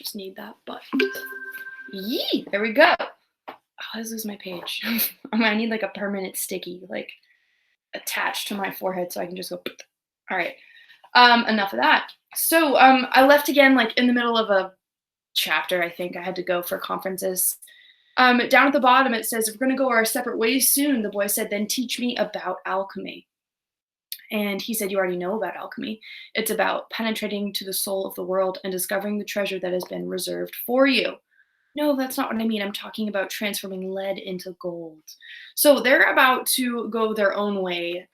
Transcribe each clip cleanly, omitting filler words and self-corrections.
just need that button. Yee! There we go. Oh, I lose my page. I need like a permanent sticky, like attached to my forehead so I can just go. All right. Enough of that. So I left again like in the middle of a chapter. I think I had to go for conferences. Down at the bottom it says, "If we're going to go our separate ways soon," the boy said, "then teach me about alchemy." And he said, "You already know about alchemy. It's about penetrating to the soul of the world and discovering the treasure that has been reserved for you." No, that's not what I mean. I'm talking about transforming lead into gold. So they're about to go their own way.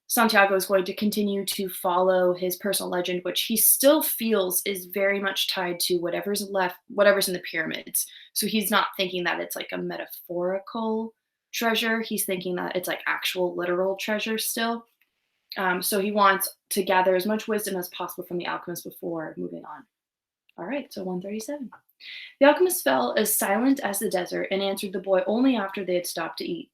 Santiago is going to continue to follow his personal legend, which he still feels is very much tied to whatever's left, whatever's in the pyramids. So he's not thinking that it's like a metaphorical treasure. He's thinking that it's like actual literal treasure still. So he wants to gather as much wisdom as possible from the alchemist before moving on. All right, so 137. The alchemist fell as silent as the desert and answered the boy only after they had stopped to eat.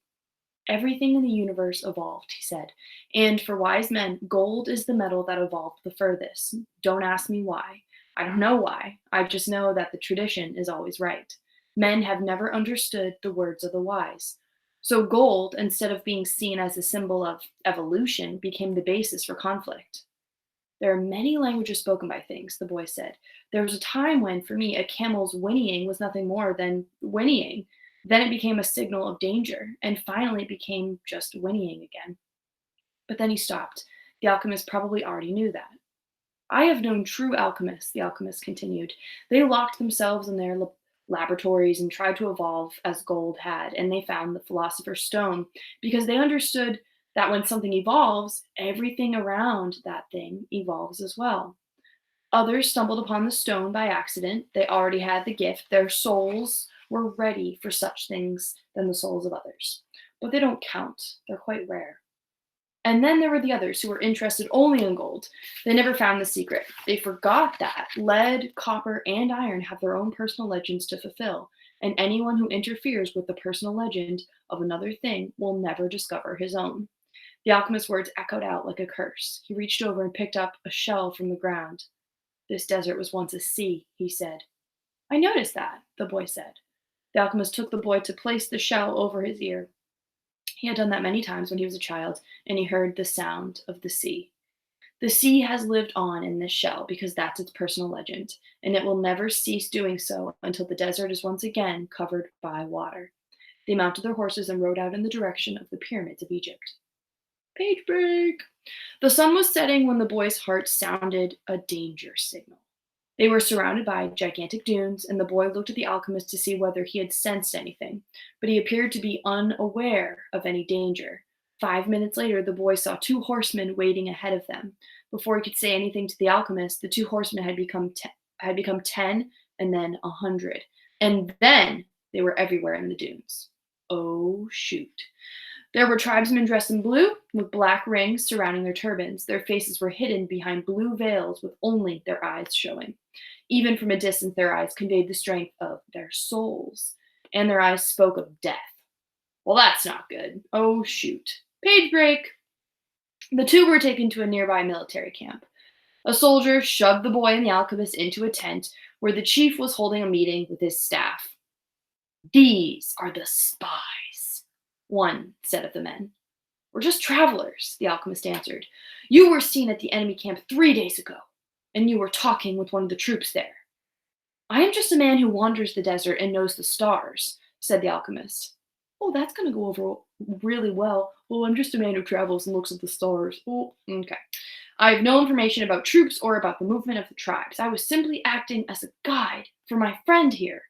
"Everything in the universe evolved," he said, "and for wise men, gold is the metal that evolved the furthest. Don't ask me why. I don't know why. I just know that the tradition is always right. Men have never understood the words of the wise. So gold, instead of being seen as a symbol of evolution, became the basis for conflict." "There are many languages spoken by things," the boy said. "There was a time when, for me, a camel's whinnying was nothing more than whinnying. Then it became a signal of danger, and finally it became just whinnying again." But then he stopped. The alchemist probably already knew that. "I have known true alchemists," the alchemist continued. "They locked themselves in their laboratories and tried to evolve as gold had, and they found the philosopher's stone because they understood that when something evolves, everything around that thing evolves as well. Others stumbled upon the stone by accident. They already had the gift. Their souls were ready for such things than the souls of others. But they don't count. They're quite rare. And then there were the others who were interested only in gold. They never found the secret. They forgot that lead, copper, and iron have their own personal legends to fulfill, and anyone who interferes with the personal legend of another thing will never discover his own." The alchemist's words echoed out like a curse. He reached over and picked up a shell from the ground. "This desert was once a sea," he said. "I noticed that," the boy said. The alchemist took the boy to place the shell over his ear. He had done that many times when he was a child, and he heard the sound of the sea. "The sea has lived on in this shell because that's its personal legend, and it will never cease doing so until the desert is once again covered by water." They mounted their horses and rode out in the direction of the pyramids of Egypt. Page break. The sun was setting when the boy's heart sounded a danger signal. They were surrounded by gigantic dunes, and the boy looked at the alchemist to see whether he had sensed anything, but he appeared to be unaware of any danger. 5 minutes later, the boy saw two horsemen waiting ahead of them. Before he could say anything to the alchemist, the two horsemen had become 10 and then 100. And then they were everywhere in the dunes. Oh, shoot. There were tribesmen dressed in blue, with black rings surrounding their turbans. Their faces were hidden behind blue veils, with only their eyes showing. Even from a distance, their eyes conveyed the strength of their souls, and their eyes spoke of death. Well, that's not good. Oh, shoot. Page break. The two were taken to a nearby military camp. A soldier shoved the boy and the alchemist into a tent where the chief was holding a meeting with his staff. "These are the spies," one said of the men. "We're just travelers," the alchemist answered. "You were seen at the enemy camp 3 days ago, and you were talking with one of the troops there." "I am just a man who wanders the desert and knows the stars," said the alchemist. "Oh, that's going to go over really well. Well, I'm just a man who travels and looks at the stars. Oh, okay. I have no information about troops or about the movement of the tribes. I was simply acting as a guide for my friend here."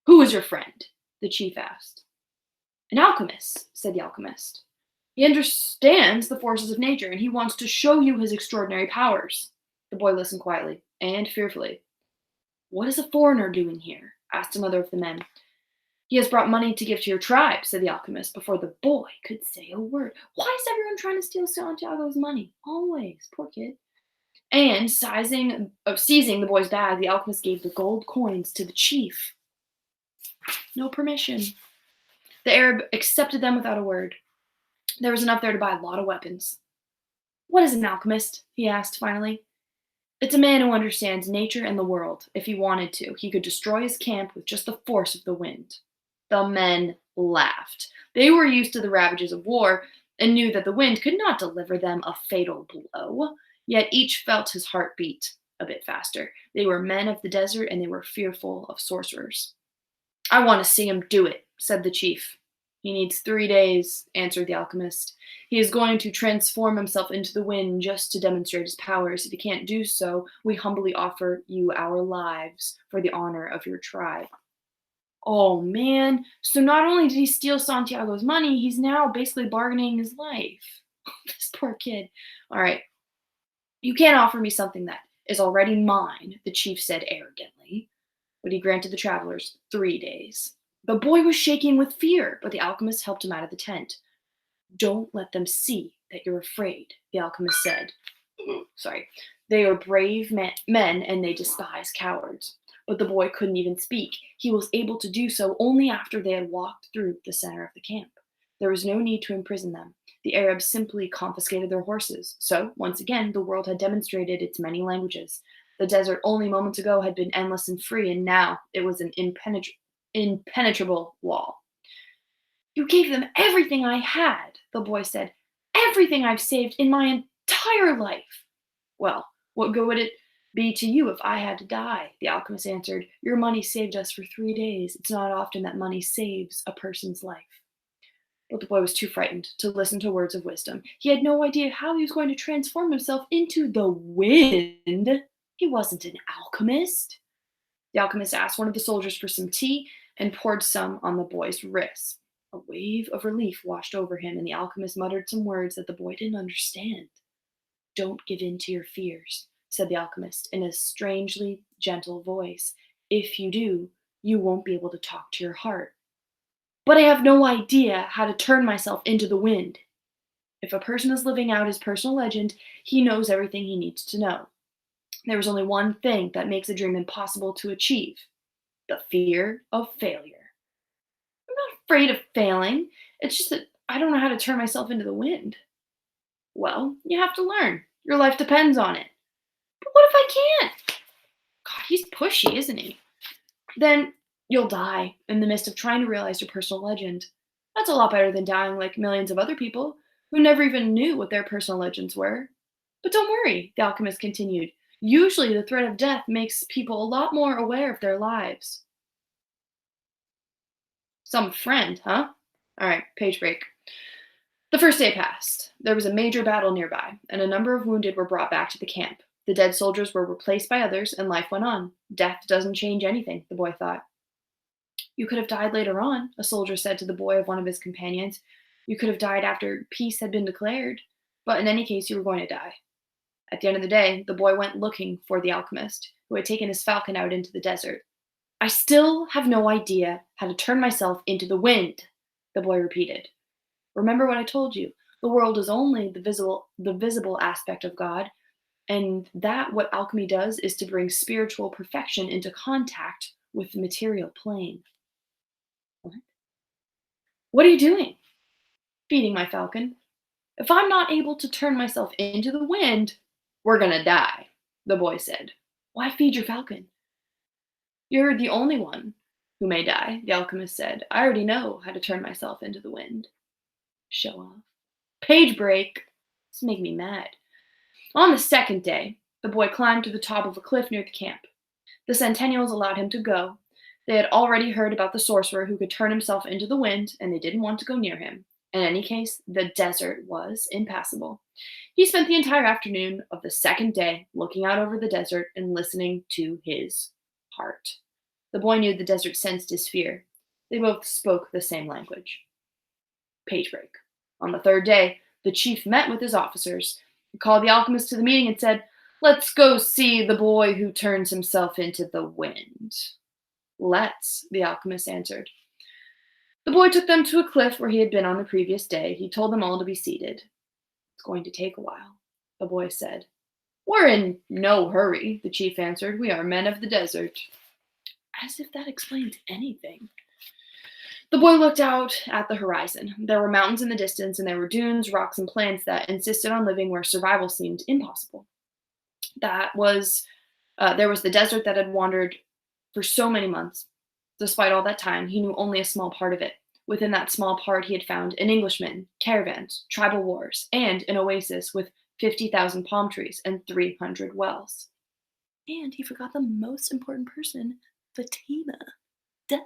"Who is your friend?" the chief asked. "An alchemist," said the alchemist. "He understands the forces of nature, and he wants to show you his extraordinary powers." The boy listened quietly and fearfully. "What is a foreigner doing here?" asked another of the men. "He has brought money to give to your tribe," said the alchemist, before the boy could say a word. Why is everyone trying to steal Santiago's money? Always. Poor kid. And seizing the boy's bag, the alchemist gave the gold coins to the chief. No permission. The Arab accepted them without a word. There was enough there to buy a lot of weapons. "What is an alchemist?" he asked finally. It's a man who understands nature and the world. If he wanted to, he could destroy his camp with just the force of the wind. The men laughed. They were used to the ravages of war and knew that the wind could not deliver them a fatal blow. Yet each felt his heart beat a bit faster. They were men of the desert and they were fearful of sorcerers. I want to see him do it, said the chief. He needs 3 days, answered the alchemist. He is going to transform himself into the wind just to demonstrate his powers. If he can't do so, we humbly offer you our lives for the honor of your tribe. Oh man, so not only did he steal Santiago's money, he's now basically bargaining his life. This poor kid. All right, you can't offer me something that is already mine, the chief said arrogantly. But he granted the travelers 3 days. The boy was shaking with fear, but the alchemist helped him out of the tent. Don't let them see that you're afraid, the alchemist said. Sorry. They are brave men and they despise cowards. But the boy couldn't even speak. He was able to do so only after they had walked through the center of the camp. There was no need to imprison them. The Arabs simply confiscated their horses. So, once again, the world had demonstrated its many languages. The desert only moments ago had been endless and free, and now it was an impenetrable wall. You gave them everything I had, the boy said. Everything I've saved in my entire life. Well, what good would it be to you if I had to die? The alchemist answered. Your money saved us for 3 days. It's not often that money saves a person's life. But the boy was too frightened to listen to words of wisdom. He had no idea how he was going to transform himself into the wind. He wasn't an alchemist. The alchemist asked one of the soldiers for some tea and poured some on the boy's wrist. A wave of relief washed over him, and the alchemist muttered some words that the boy didn't understand. Don't give in to your fears, said the alchemist in a strangely gentle voice. If you do, you won't be able to talk to your heart. But I have no idea how to turn myself into the wind. If a person is living out his personal legend, he knows everything he needs to know. There is only one thing that makes a dream impossible to achieve: the fear of failure. I'm not afraid of failing. It's just that I don't know how to turn myself into the wind. Well, you have to learn. Your life depends on it. But what if I can't? God, he's pushy, isn't he? Then you'll die in the midst of trying to realize your personal legend. That's a lot better than dying like millions of other people who never even knew what their personal legends were. But don't worry, the alchemist continued. Usually the threat of death makes people a lot more aware of their lives. Some friend, huh? All right, page break. The first day passed. There was a major battle nearby, and a number of wounded were brought back to the camp. The dead soldiers were replaced by others, and life went on. Death doesn't change anything, the boy thought. You could have died later on, a soldier said to the boy of one of his companions. You could have died after peace had been declared, but in any case, you were going to die. At the end of the day, the boy went looking for the alchemist, who had taken his falcon out into the desert. I still have no idea how to turn myself into the wind, the boy repeated. Remember what I told you. The world is only the visible aspect of God, and that what alchemy does is to bring spiritual perfection into contact with the material plane. What? What are you doing? Feeding my falcon. If I'm not able to turn myself into the wind, we're gonna die, the boy said. Why feed your falcon? You're the only one who may die, the alchemist said. I already know how to turn myself into the wind. Show off. Page break. This make me mad. On the second day, the boy climbed to the top of a cliff near the camp. The Centennials allowed him to go. They had already heard about the sorcerer who could turn himself into the wind, and they didn't want to go near him. In any case, the desert was impassable. He spent the entire afternoon of the second day looking out over the desert and listening to his heart. The boy knew the desert sensed his fear. They both spoke the same language. Page break. On the third day, the chief met with his officers. He called the alchemist to the meeting and said, Let's go see the boy who turns himself into the wind. Let's, the alchemist answered. The boy took them to a cliff where he had been on the previous day. He told them all to be seated. It's going to take a while, the boy said. We're in no hurry, the chief answered. We are men of the desert. As if that explains anything. The boy looked out at the horizon. There were mountains in the distance, and there were dunes, rocks, and plants that insisted on living where survival seemed impossible. That was There was the desert that had wandered for so many months. Despite all that time, he knew only a small part of it. Within that small part, he had found an Englishman, caravans, tribal wars, and an oasis with 50,000 palm trees and 300 wells. And he forgot the most important person, Fatima. Duh.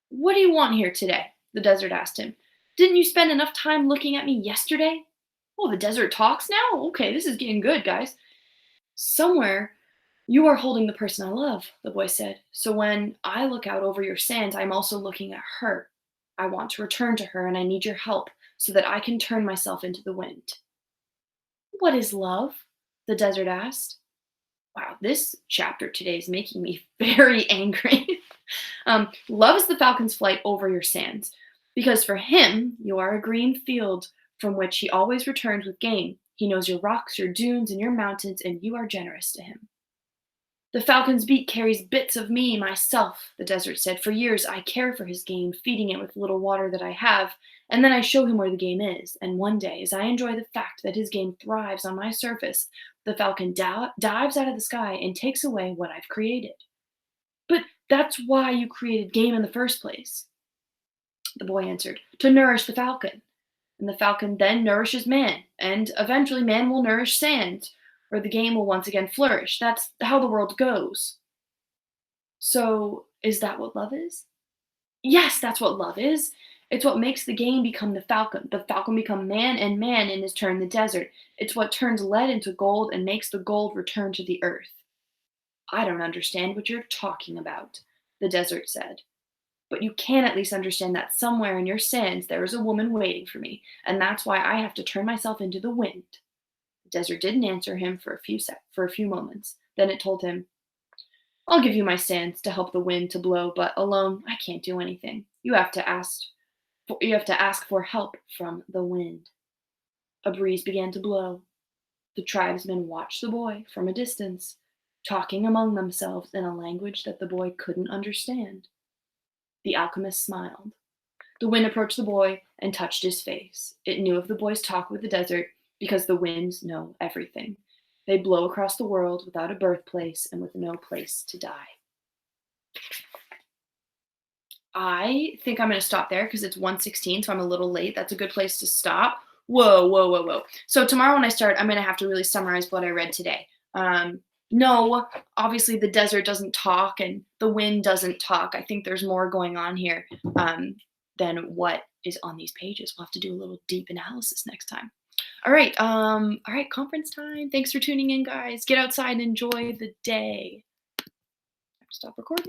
What do you want here today? The desert asked him. Didn't you spend enough time looking at me yesterday? Oh, the desert talks now? Okay, this is getting good, guys. Somewhere you are holding the person I love, the boy said. So when I look out over your sands, I'm also looking at her. I want to return to her and I need your help so that I can turn myself into the wind. What is love? The desert asked. Wow, this chapter today is making me very angry. Love is the falcon's flight over your sands, because for him, you are a green field from which he always returns with game. He knows your rocks, your dunes, and your mountains, and you are generous to him. The falcon's beak carries bits of me, myself, the desert said. For years, I care for his game, feeding it with little water that I have, and then I show him where the game is. And one day, as I enjoy the fact that his game thrives on my surface, the falcon dives out of the sky and takes away what I've created. But that's why you created game in the first place, the boy answered, to nourish the falcon. And the falcon then nourishes man, and eventually man will nourish sand, or the game will once again flourish. That's how the world goes. So, is that what love is? Yes, that's what love is. It's what makes the game become the falcon become man, and man in his turn the desert. It's what turns lead into gold and makes the gold return to the earth. I don't understand what you're talking about, the desert said. But you can at least understand that somewhere in your sands there is a woman waiting for me, and that's why I have to turn myself into the wind. The desert didn't answer him for a few moments. Then it told him, I'll give you my sands to help the wind to blow, but alone I can't do anything. You have to ask for help from the wind. A breeze began to blow. The tribesmen watched the boy from a distance, talking among themselves in a language that the boy couldn't understand. The alchemist smiled. The wind approached the boy and touched his face. It knew of the boy's talk with the desert because the winds know everything. They blow across the world without a birthplace and with no place to die. I think I'm going to stop there because it's 1:16, so I'm a little late. That's a good place to stop. Whoa, whoa, whoa, whoa. So tomorrow when I start, I'm going to have to really summarize what I read today. No, obviously the desert doesn't talk and the wind doesn't talk. I think there's more going on here than what is on these pages. We'll have to do a little deep analysis next time. All right, conference time. Thanks for tuning in, guys. Get outside and enjoy the day. Stop recording.